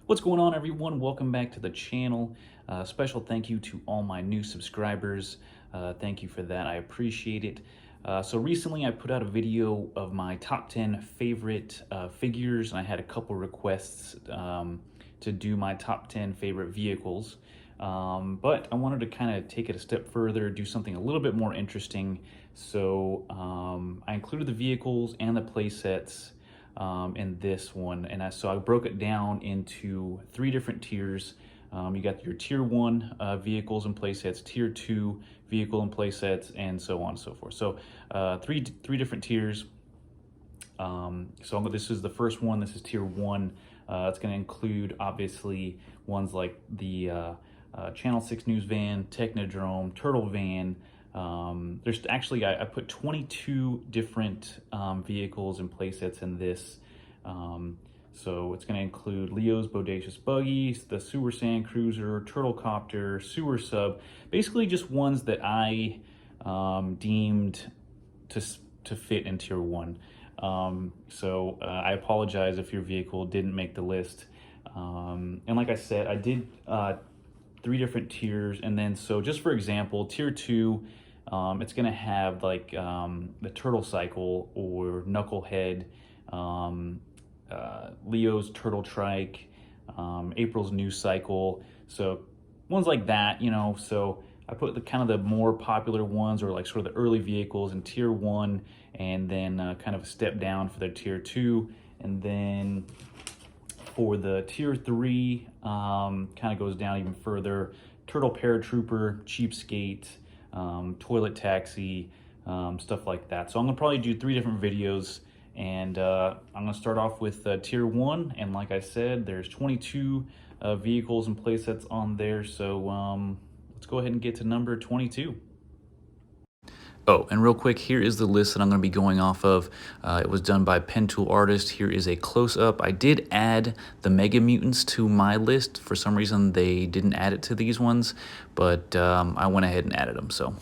What's going on, everyone? Welcome back to the channel. Special thank you to all my new subscribers. Thank you for that. I appreciate it. So recently I put out a video of my top 10 favorite figures, and I had a couple requests to do my top 10 favorite vehicles. But I wanted to kind of take it a step further, do something a little bit more interesting. So I included the vehicles and the play sets in this one, and so I broke it down into three different tiers. You got your tier 1 vehicles and playsets, tier 2 vehicle and playsets, and so on and so forth. So three different tiers. This is the first one. This is tier 1. It's going to include obviously ones like the Channel 6 News van, Technodrome, Turtle van. There's actually, I put 22 different vehicles and playsets in this. So it's going to include Leo's Bodacious Buggy, the Sewer Sand Cruiser, Turtle Copter, Sewer Sub, basically just ones that I deemed to fit in tier 1. I apologize if your vehicle didn't make the list. And like I said, I did 3 different tiers, and then so just for example, tier 2, it's gonna have like the Turtle Cycle or Knucklehead, Leo's Turtle Trike, April's New Cycle, so ones like that, you know. So I put the kind of the more popular ones, or like sort of the early vehicles, in tier 1, and then kind of a step down for the tier 2, and then for the tier 3, kind of goes down even further: Turtle Paratrooper, Cheapskate, Toilet Taxi, stuff like that. So I'm gonna probably do 3 different videos, and I'm gonna start off with tier 1. And like I said, there's 22 vehicles and playsets on there. So let's go ahead and get to number 22. Oh, and real quick, here is the list that I'm going to be going off of. It was done by Pen Tool Artist. Here is a close-up. I did add the Mega Mutants to my list. For some reason, they didn't add it to these ones, but I went ahead and added them. So,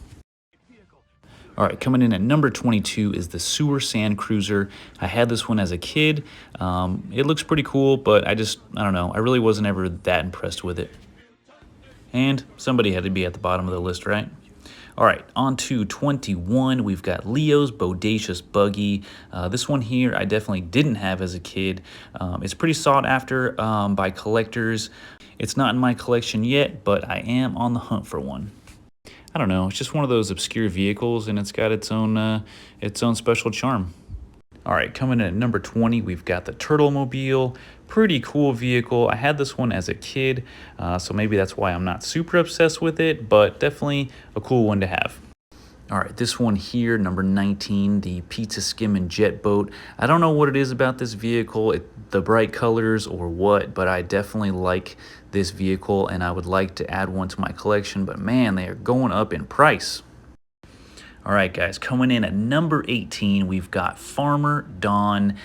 all right, coming in at number 22 is the Sewer Sand Cruiser. I had this one as a kid. It looks pretty cool, but I don't know. I really wasn't ever that impressed with it. And somebody had to be at the bottom of the list, right? All right, on to 21, we've got Leo's Bodacious Buggy. This one here I definitely didn't have as a kid. It's pretty sought after by collectors. It's not in my collection yet, but I am on the hunt for one. I don't know, it's just one of those obscure vehicles, and it's got its own special charm. All right, coming in at number 20, we've got the Turtle Mobile. Pretty cool vehicle. I had this one as a kid, so maybe that's why I'm not super obsessed with it, but definitely a cool one to have. All right, this one here, number 19, the Pizza Skimmin' Jet Boat. I don't know what it is about this vehicle, the bright colors or what, but I definitely like this vehicle, and I would like to add one to my collection, but man, they are going up in price. All right, guys, coming in at number 18, we've got Farmer Don.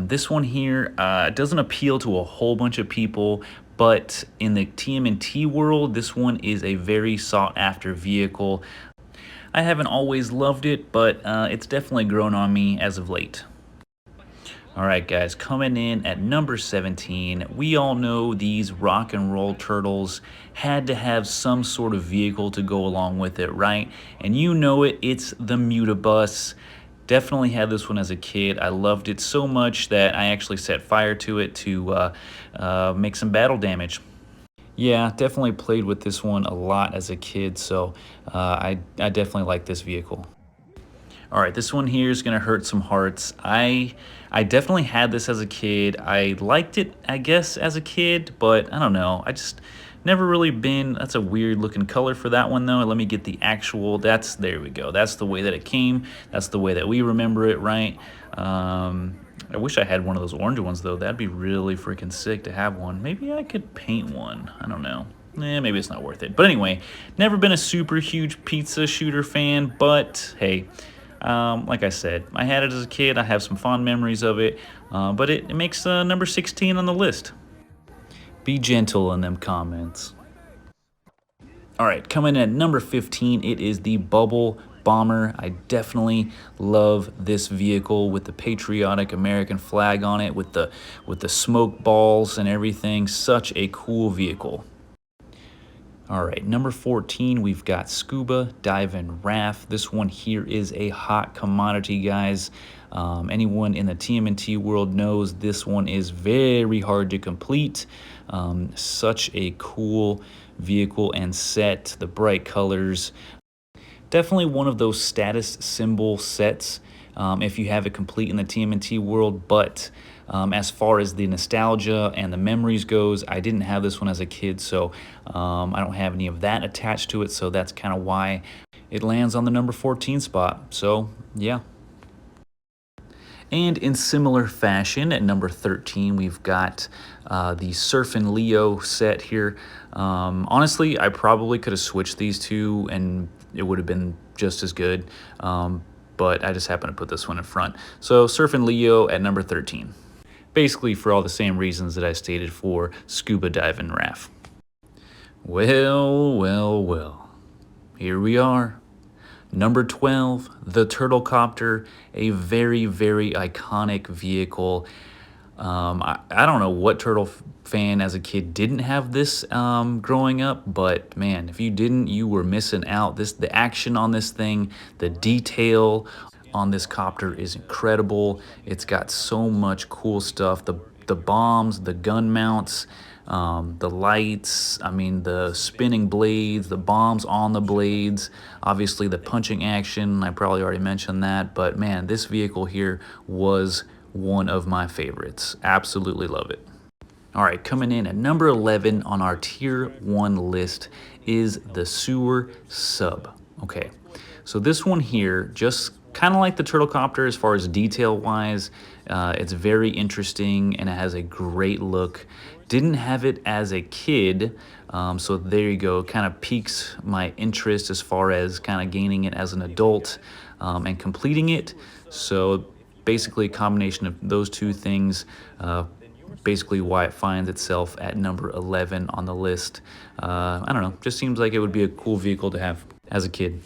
This one here doesn't appeal to a whole bunch of people, but in the TMNT world, this one is a very sought-after vehicle. I haven't always loved it, but it's definitely grown on me as of late. All right, guys, coming in at number 17, we all know these rock and roll turtles had to have some sort of vehicle to go along with it, right? And you know it, it's the Mutabus. Definitely had this one as a kid. I loved it so much that I actually set fire to it to make some battle damage. Yeah, definitely played with this one a lot as a kid, so I definitely like this vehicle. All right, this one here is gonna hurt some hearts. I definitely had this as a kid. I liked it, I guess, as a kid, but I don't know. I just never really been. That's a weird looking color for that one, though. Let me get the actual. There we go. That's the way that it came. That's the way that we remember it, right? I wish I had one of those orange ones, though. That'd be really freaking sick to have one. Maybe I could paint one. I don't know. Maybe it's not worth it. But anyway, never been a super huge pizza shooter fan, but hey. Like I said, I had it as a kid. I have some fond memories of it, but it makes number 16 on the list. Be gentle in them comments. All right, coming in at number 15, it is the Bubble bomber. I definitely love this vehicle with the patriotic American flag on it, with the smoke balls and everything. Such a cool vehicle. All right, number 14, we've got Scuba Diving Raft. This one here is a hot commodity, guys. Anyone in the TMNT world knows this one is very hard to complete. Such a cool vehicle and set, the bright colors. Definitely one of those status symbol sets if you have it complete in the TMNT world, but as far as the nostalgia and the memories goes, I didn't have this one as a kid, so I don't have any of that attached to it, so that's kind of why it lands on the number 14 spot. So yeah. And in similar fashion, at number 13, we've got the Surfin' Leo set here. Honestly, I probably could have switched these two and it would have been just as good, but I just happened to put this one in front. So Surfin' Leo at number 13. Basically for all the same reasons that I stated for Scuba Diving Raft. Well, well, well. Here we are. Number 12, the Turtle Copter, a very, very iconic vehicle. I don't know what turtle fan as a kid didn't have this growing up, but man, if you didn't, you were missing out. The action on this thing, the detail on this copter is incredible. It's got so much cool stuff. The bombs, the gun mounts, the lights, I mean the spinning blades, the bombs on the blades, obviously the punching action, I probably already mentioned that, but man, this vehicle here was one of my favorites. Absolutely love it. All right, coming in at number 11 on our tier 1 list is the Sewer Sub. Okay, so this one here, just kind of like the Turtle Copter as far as detail wise, it's very interesting and it has a great look. Didn't have it as a kid, so there you go, kind of piques my interest as far as kind of gaining it as an adult and completing it. So basically a combination of those two things, basically why it finds itself at number 11 on the list. I don't know, just seems like it would be a cool vehicle to have as a kid.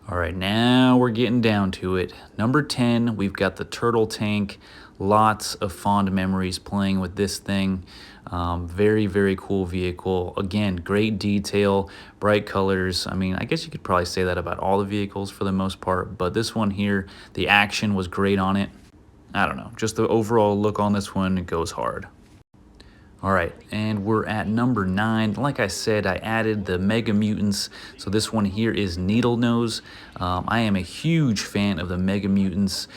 All right, now we're getting down to it. Number 10, we've got the Turtle Tank. Lots of fond memories playing with this thing. Very, very cool vehicle. Again, great detail, bright colors. I mean, I guess you could probably say that about all the vehicles for the most part, but this one here, the action was great on it. I don't know, just the overall look on this one, it goes hard. All right, and we're at number 9. Like I said, I added the Mega Mutants. So this one here is Needle Nose. I am a huge fan of the Mega Mutants,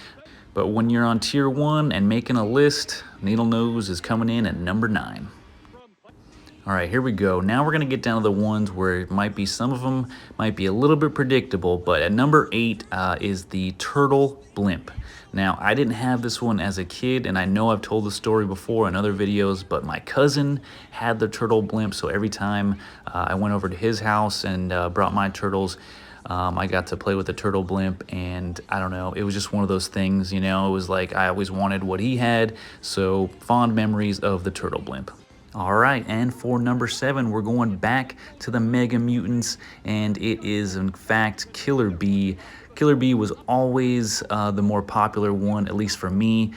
but when you're on tier 1 and making a list, Needle Nose is coming in at number 9. All right, here we go. Now we're gonna get down to the ones where it might be, some of them might be a little bit predictable, but at number 8 is the Turtle Blimp. Now, I didn't have this one as a kid, and I know I've told the story before in other videos, but my cousin had the Turtle Blimp, so every time I went over to his house and brought my turtles, I got to play with the Turtle Blimp, and I don't know, it was just one of those things, you know, it was like I always wanted what he had, so fond memories of the Turtle Blimp. All right, and for number 7, we're going back to the Mega Mutants, and it is, in fact, Killer Bee. Killer Bee was always the more popular one, at least for me.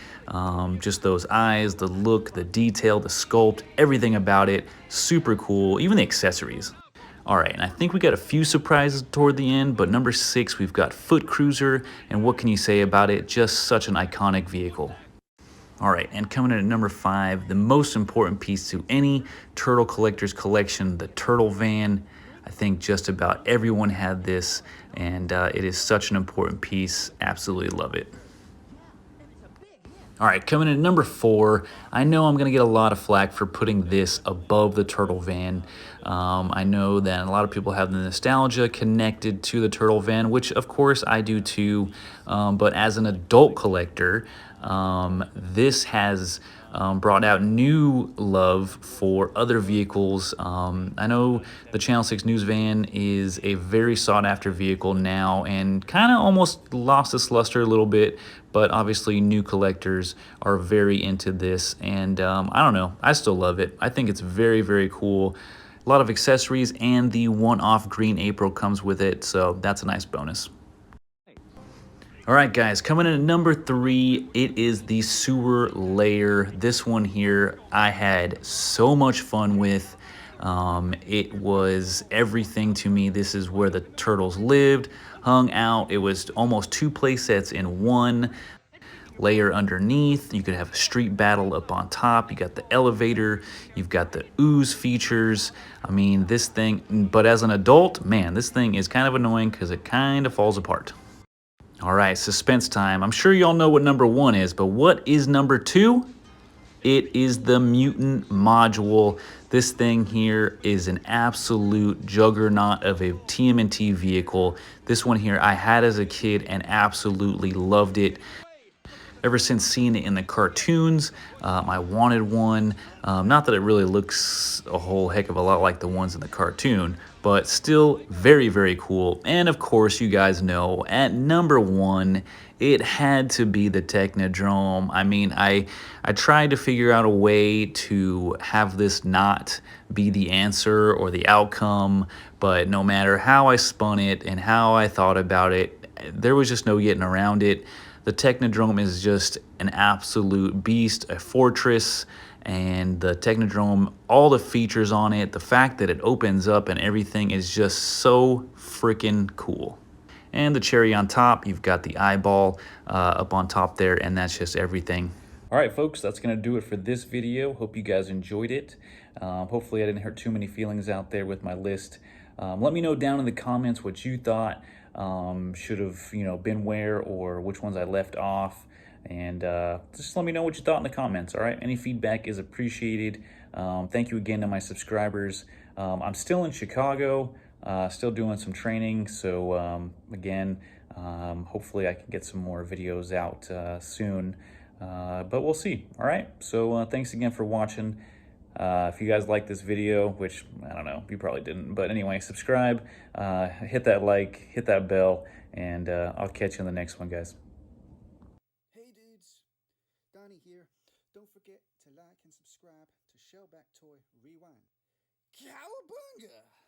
Just those eyes, the look, the detail, the sculpt, everything about it, super cool, even the accessories. All right, and I think we got a few surprises toward the end, but number 6, we've got Foot Cruiser, and what can you say about it? Just such an iconic vehicle. All right, and coming in at number 5, the most important piece to any turtle collector's collection, the Turtle Van. I think just about everyone had this, and it is such an important piece. Absolutely love it. All right, coming in at number 4, I know I'm gonna get a lot of flack for putting this above the Turtle Van. I know that a lot of people have the nostalgia connected to the Turtle Van, which of course I do too, but as an adult collector, this has brought out new love for other vehicles. I know the Channel 6 News Van is a very sought after vehicle now and kind of almost lost its luster a little bit, but obviously new collectors are very into this, and I don't know, I still love it. I think it's very, very cool. a lot of accessories, and the one-off green April comes with it, so that's a nice bonus. All right, guys, coming in at number 3, it is the sewer layer. This one here, I had so much fun with. It was everything to me. This is where the turtles lived, hung out. It was almost 2 play sets in one. Layer underneath, you could have a street battle up on top. You got the elevator, you've got the ooze features. I mean, this thing, but as an adult, man, this thing is kind of annoying because it kind of falls apart. All right, suspense time. I'm sure y'all know what number 1 is, but what is number 2? It is the mutant module. This thing here is an absolute juggernaut of a TMNT vehicle. This one here I had as a kid and absolutely loved it. Ever since seeing it in the cartoons, I wanted one. Not that it really looks a whole heck of a lot like the ones in the cartoon, but still very, very cool. And of course, you guys know, at number 1, it had to be the Technodrome. I mean, I tried to figure out a way to have this not be the answer or the outcome, but no matter how I spun it and how I thought about it, there was just no getting around it. The Technodrome is just an absolute beast, a fortress, and the Technodrome, all the features on it, the fact that it opens up and everything is just so freaking cool. And the cherry on top, you've got the eyeball up on top there, and that's just everything. All right, folks, that's going to do it for this video. Hope you guys enjoyed it. Hopefully I didn't hurt too many feelings out there with my list. Let me know down in the comments what you thought should have been where, or which ones I left off, and just let me know what you thought in the comments. All right, any feedback is appreciated. Thank you again to my subscribers. I'm still in Chicago, still doing some training, so again, hopefully I can get some more videos out soon, but we'll see. All right, so thanks again for watching. If you guys like this video, which I don't know, you probably didn't, but anyway, subscribe, hit that like, hit that bell, and I'll catch you in the next one, guys. Hey dudes, Donnie here. Don't forget to like and subscribe to Shellback Toy Rewind. Cowabunga!